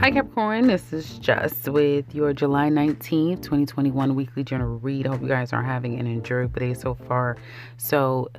Hi Capricorn, this is Just with your July 19th, 2021 weekly general read. I hope you guys are having an enjoyable day so far. So,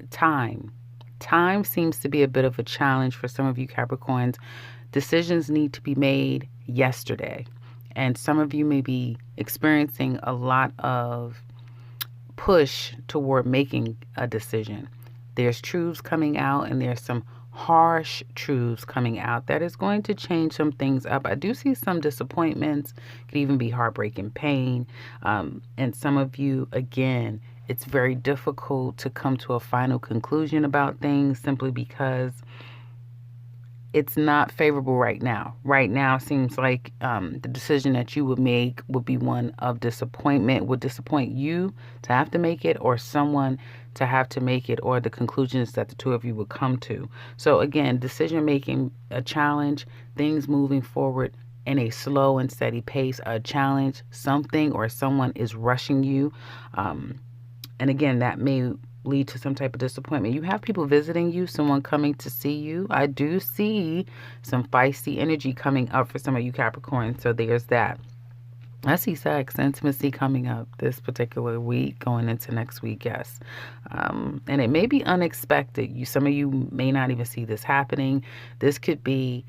time. Time seems to be a bit of a challenge for some of you Capricorns. Decisions need to be made yesterday. And some of you may be experiencing a lot of push toward making a decision. There's truths coming out, and there's some harsh truths coming out that is going to change some things up. I do see some disappointments, could even be heartbreaking pain. And some of you, again, it's very difficult to come to a final conclusion about things simply because it's not favorable right now. Right now seems like the decision that you would make would be one of disappointment, would disappoint you to have to make it, or someone to have to make it, or the conclusions that the two of you would come to. So again, decision making a challenge, things moving forward in a slow and steady pace, a challenge, something or someone is rushing you. And again, that may lead to some type of disappointment. You have people visiting you, someone coming to see you. I do see some feisty energy coming up for some of you Capricorns. So there's that. I see sex, intimacy coming up this particular week, going into next week, yes. And it may be unexpected. Some of you may not even see this happening. This could be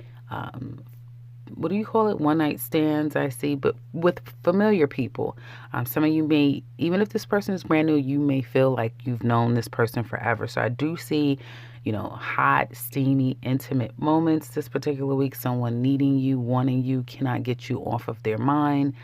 what do you call it? One night stands, I see, but with familiar people. Some of you may, even if this person is brand new, you may feel like you've known this person forever. So I do see, hot, steamy, intimate moments this particular week. Someone needing you, wanting you, cannot get you off of their mind.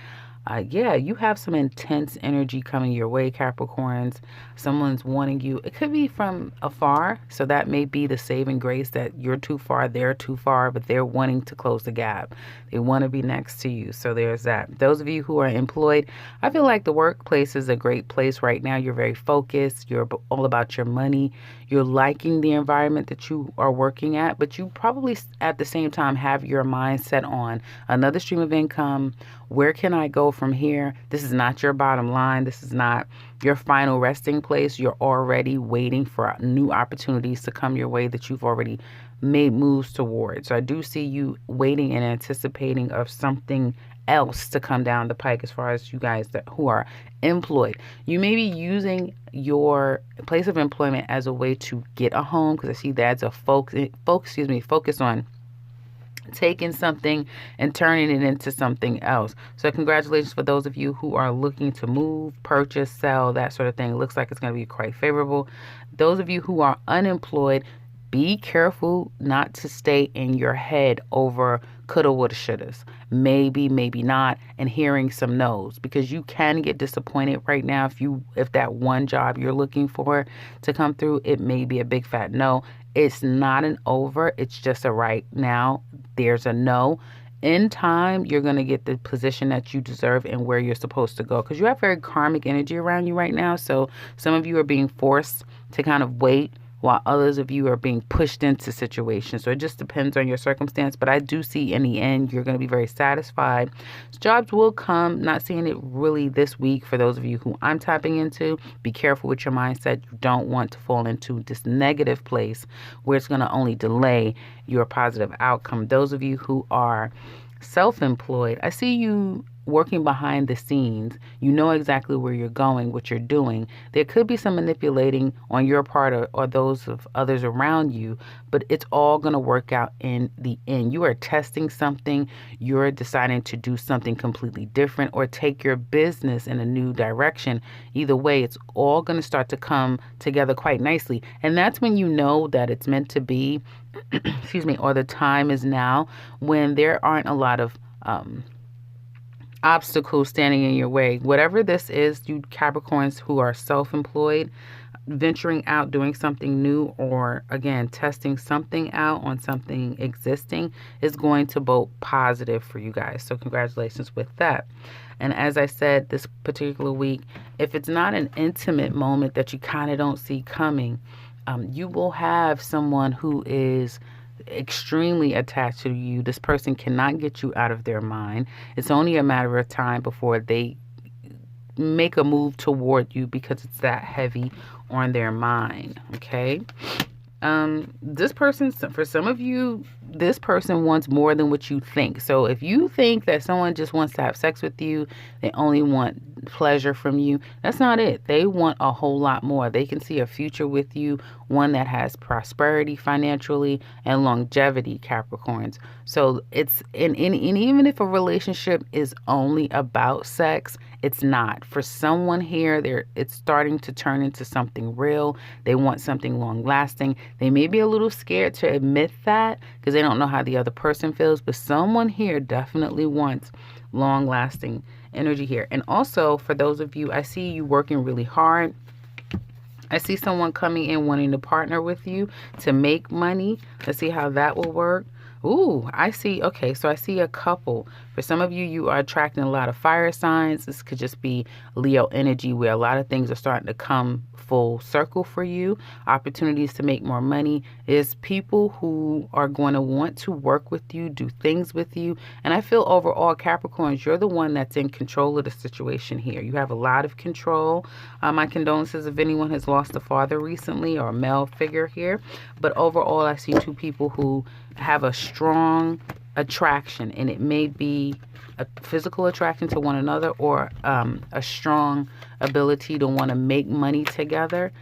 You have some intense energy coming your way, Capricorns. Someone's wanting you. It could be from afar, so that may be the saving grace that you're too far, they're too far, but they're wanting to close the gap. They want to be next to you, so there's that. Those of you who are employed, I feel like the workplace is a great place right now. You're very focused. You're all about your money. You're liking the environment that you are working at, but you probably at the same time have your mind set on another stream of income. Where can I go from here? This is not your bottom line. This is not your final resting place. You're already waiting for new opportunities to come your way that you've already made moves towards. So I do see you waiting and anticipating of something else to come down the pike as far as you guys who are employed. You may be using your place of employment as a way to get a home, because I see that's a focus on taking something and turning it into something else. So congratulations for those of you who are looking to move, purchase, sell, that sort of thing. It looks like it's going to be quite favorable. Those of you who are unemployed, be careful not to stay in your head over coulda, woulda, shouldas. Maybe, maybe not, and hearing some no's, because you can get disappointed right now if that one job you're looking for to come through, it may be a big fat no. It's not an over, it's just a right now. There's a no. In time, you're going to get the position that you deserve and where you're supposed to go, because you have very karmic energy around you right now. So some of you are being forced to kind of wait, while others of you are being pushed into situations. So it just depends on your circumstance. But I do see in the end, you're going to be very satisfied. Jobs will come. Not seeing it really this week for those of you who I'm tapping into. Be careful with your mindset. You don't want to fall into this negative place where it's going to only delay your positive outcome. Those of you who are self-employed, I see you working behind the scenes. You know exactly where you're going, what you're doing. There could be some manipulating on your part or those of others around you, but it's all going to work out in the end. You are testing something. You're deciding to do something completely different or take your business in a new direction. Either way, it's all going to start to come together quite nicely. And that's when you know that it's meant to be, or the time is now, when there aren't a lot of obstacles standing in your way. Whatever this is, you Capricorns who are self-employed, venturing out, doing something new, or again, testing something out on something existing, is going to bode positive for you guys. So congratulations with that. And as I said, this particular week, if it's not an intimate moment that you kind of don't see coming, you will have someone who is extremely attached to you. This person cannot get you out of their mind. It's only a matter of time before they make a move toward you, because it's that heavy on their mind. Okay. This person, for some of you, this person wants more than what you think. So if you think that someone just wants to have sex with you, they only want pleasure from you, that's not it. They want a whole lot more. They can see a future with you, one that has prosperity financially and longevity, Capricorns. So it's, and even if a relationship is only about sex, it's not. For someone here, it's starting to turn into something real. They want something long lasting. They may be a little scared to admit that because they don't know how the other person feels, but someone here definitely wants long lasting energy here. And also, for those of you, I see you working really hard. I see someone coming in wanting to partner with you to make money. Let's see how that will work. Ooh, I see. Okay, so I see a couple. For some of you, you are attracting a lot of fire signs. This could just be Leo energy where a lot of things are starting to come full circle for you. Opportunities to make more money. Is people who are going to want to work with you, do things with you. And I feel overall, Capricorns, you're the one that's in control of the situation here. You have a lot of control. My condolences if anyone has lost a father recently or a male figure here. But overall, I see two people who have a strong attraction, and it may be a physical attraction to one another or a strong ability to want to make money together.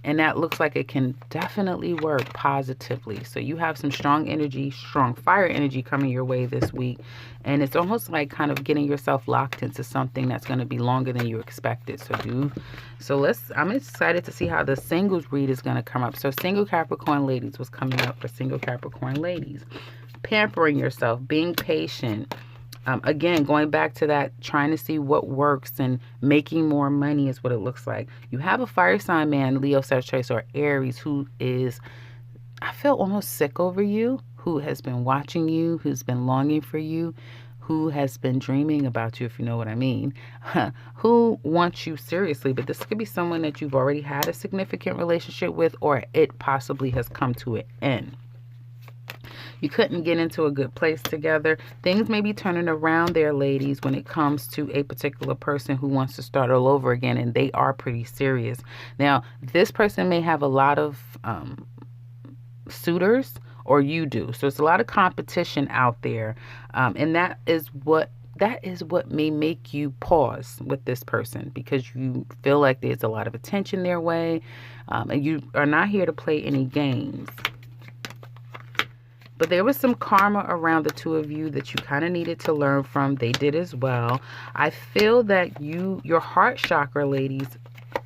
And that looks like it can definitely work positively. So you have some strong energy, strong fire energy coming your way this week. And it's almost like kind of getting yourself locked into something that's going to be longer than you expected. I'm excited to see how the singles read is going to come up. So single Capricorn ladies, what's coming up for single Capricorn ladies? Pampering yourself, being patient. Again, going back to that, trying to see what works and making more money is what it looks like. You have a fire sign man, Leo, Sagittarius, or Aries, who is, I feel almost sick over you, who has been watching you, who's been longing for you, who has been dreaming about you, if you know what I mean, who wants you seriously. But this could be someone that you've already had a significant relationship with, or it possibly has come to an end. You couldn't get into a good place together. Things may be turning around there, ladies, when it comes to a particular person who wants to start all over again, and they are pretty serious. Now, this person may have a lot of suitors, or you do. So it's a lot of competition out there, and that is what may make you pause with this person, because you feel like there's a lot of attention their way, and you are not here to play any games. But there was some karma around the two of you that you kind of needed to learn from. They did as well. I feel that your heart chakra, ladies,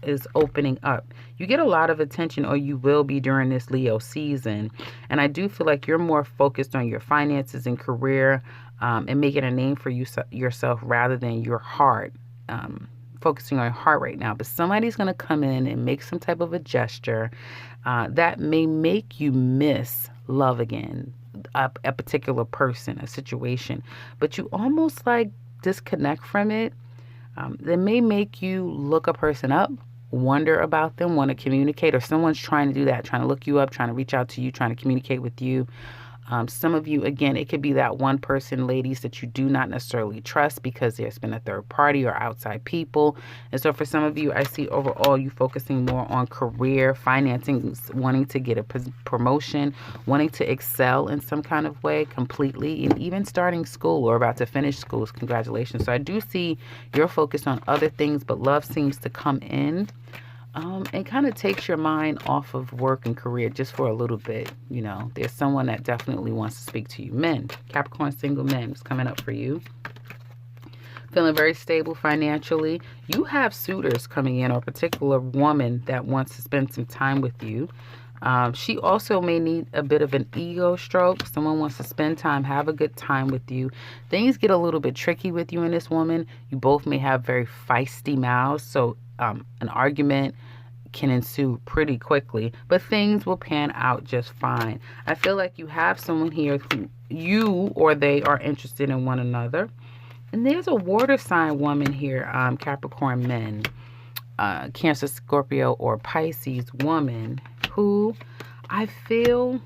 is opening up. You get a lot of attention, or you will be during this Leo season. And I do feel like you're more focused on your finances and career, and making a name for yourself rather than your heart. Focusing on your heart right now. But somebody's going to come in and make some type of a gesture that may make you miss love again. A particular person, a situation, but you almost like disconnect from it. That may make you look a person up, wonder about them, want to communicate, or someone's trying to do that, trying to look you up, trying to reach out to you, trying to communicate with you. Some of you, again, it could be that one person, ladies, that you do not necessarily trust because there's been a third party or outside people. And so for some of you, I see overall you focusing more on career, financing, wanting to get a promotion, wanting to excel in some kind of way completely, and even starting school or about to finish school. Congratulations. So I do see you're focused on other things, but love seems to come in. And kind of takes your mind off of work and career just for a little bit. You know, there's someone that definitely wants to speak to you. Men, Capricorn single men is coming up for you. Feeling very stable financially. You have suitors coming in, or a particular woman that wants to spend some time with you. She also may need a bit of an ego stroke. Someone wants to spend time, have a good time with you. Things get a little bit tricky with you and this woman. You both may have very feisty mouths, so an argument can ensue pretty quickly, but things will pan out just fine. I feel like you have someone here who you or they are interested in one another. And there's a water sign woman here, Capricorn men, Cancer, Scorpio, or Pisces woman who I feel,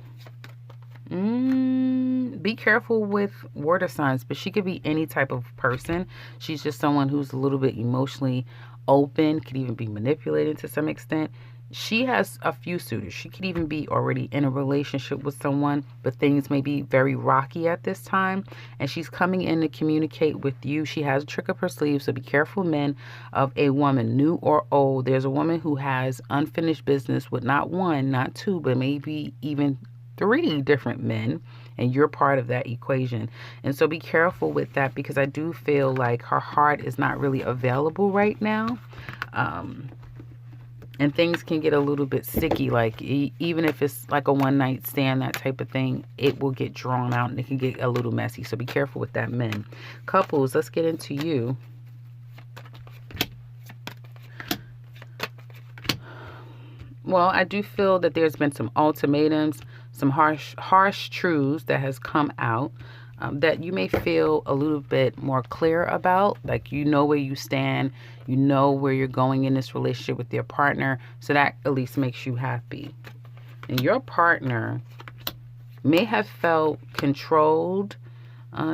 be careful with water signs, but she could be any type of person. She's just someone who's a little bit emotionally open, could even be manipulated to some extent. She has a few suitors. She could even be already in a relationship with someone, but things may be very rocky at this time. And she's coming in to communicate with you. She has a trick up her sleeve, so be careful, men, of a woman, new or old. There's a woman who has unfinished business with not one, not two, but maybe even three different men, and you're part of that equation. And so be careful with that, because I do feel like her heart is not really available right now. And things can get a little bit sticky, like even if it's like a one night stand, that type of thing, it will get drawn out and it can get a little messy. So be careful with that, men. Couples, let's get into you. Well, I do feel that there's been some ultimatums, some harsh truths that has come out, that you may feel a little bit more clear about. Like, you know where you stand, you know where you're going in this relationship with your partner. So that at least makes you happy. And your partner may have felt controlled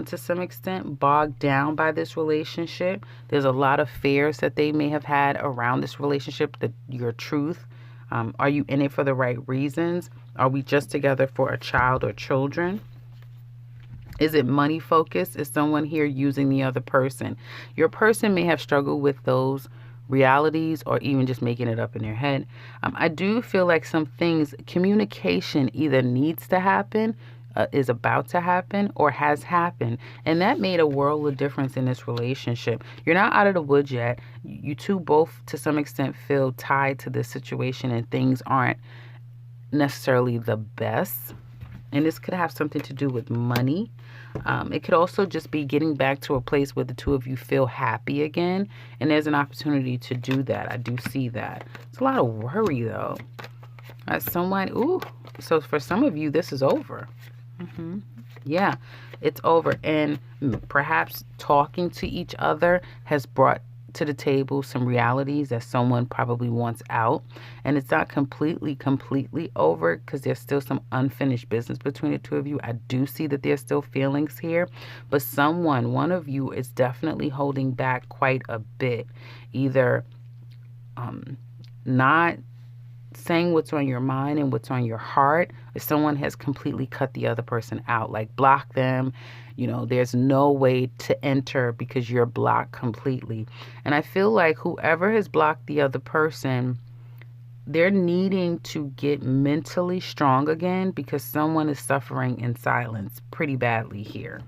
to some extent, bogged down by this relationship. There's a lot of fears that they may have had around this relationship, your truth. Are you in it for the right reasons? Are we just together for a child or children? Is it money focused? Is someone here using the other person? Your person may have struggled with those realities, or even just making it up in their head. I do feel like some things, communication either needs to happen, is about to happen, or has happened. And that made a world of difference in this relationship. You're not out of the woods yet. You two both, to some extent, feel tied to this situation, and things aren't necessarily the best. And this could have something to do with money. It could also just be getting back to a place where the two of you feel happy again. And there's an opportunity to do that. I do see that. It's a lot of worry, though. So for some of you, this is over. Yeah, it's over. And perhaps talking to each other has brought to the table some realities that someone probably wants out. And it's not completely over, because there's still some unfinished business between the two of you. I do see that there's still feelings here, but one of you is definitely holding back quite a bit. Either not saying what's on your mind and what's on your heart, if someone has completely cut the other person out, like block them. There's no way to enter because you're blocked completely. And I feel like whoever has blocked the other person, they're needing to get mentally strong again, because someone is suffering in silence pretty badly here.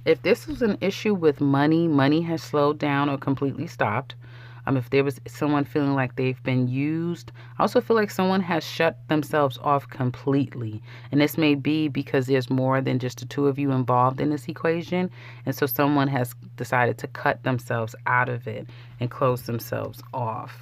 If this was an issue with money has slowed down or completely stopped. If there was someone feeling like they've been used, I also feel like someone has shut themselves off completely. And this may be because there's more than just the two of you involved in this equation. And so someone has decided to cut themselves out of it and close themselves off.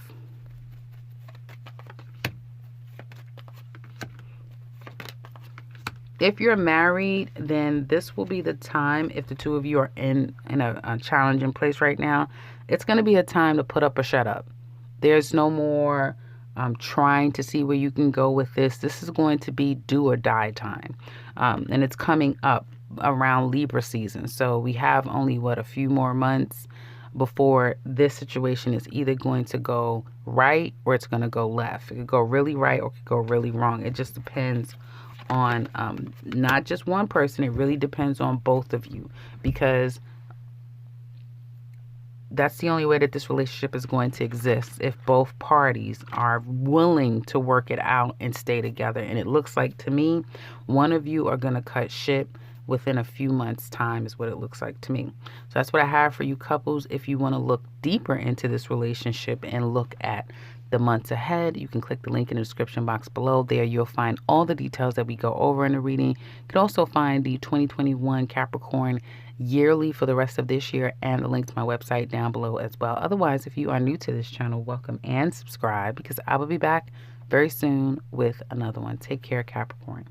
If you're married, then this will be the time. If the two of you are in a challenging place right now, it's going to be a time to put up or shut up. There's no more trying to see where you can go with this. This is going to be do or die time. And it's coming up around Libra season. So we have only, a few more months before this situation is either going to go right or it's going to go left. It could go really right or it could go really wrong. It just depends on not just one person. It really depends on both of you, because that's the only way that this relationship is going to exist, if both parties are willing to work it out and stay together. And it looks like, to me, one of you are going to cut ship within a few months' time is what it looks like to me. So that's what I have for you couples. If you want to look deeper into this relationship and look at the months ahead, you can click the link in the description box below. There you'll find all the details that we go over in the reading. You can also find the 2021 Capricorn yearly for the rest of this year, and the link to my website down below as well. Otherwise, if you are new to this channel, welcome and subscribe, because I will be back very soon with another one. Take care, Capricorn.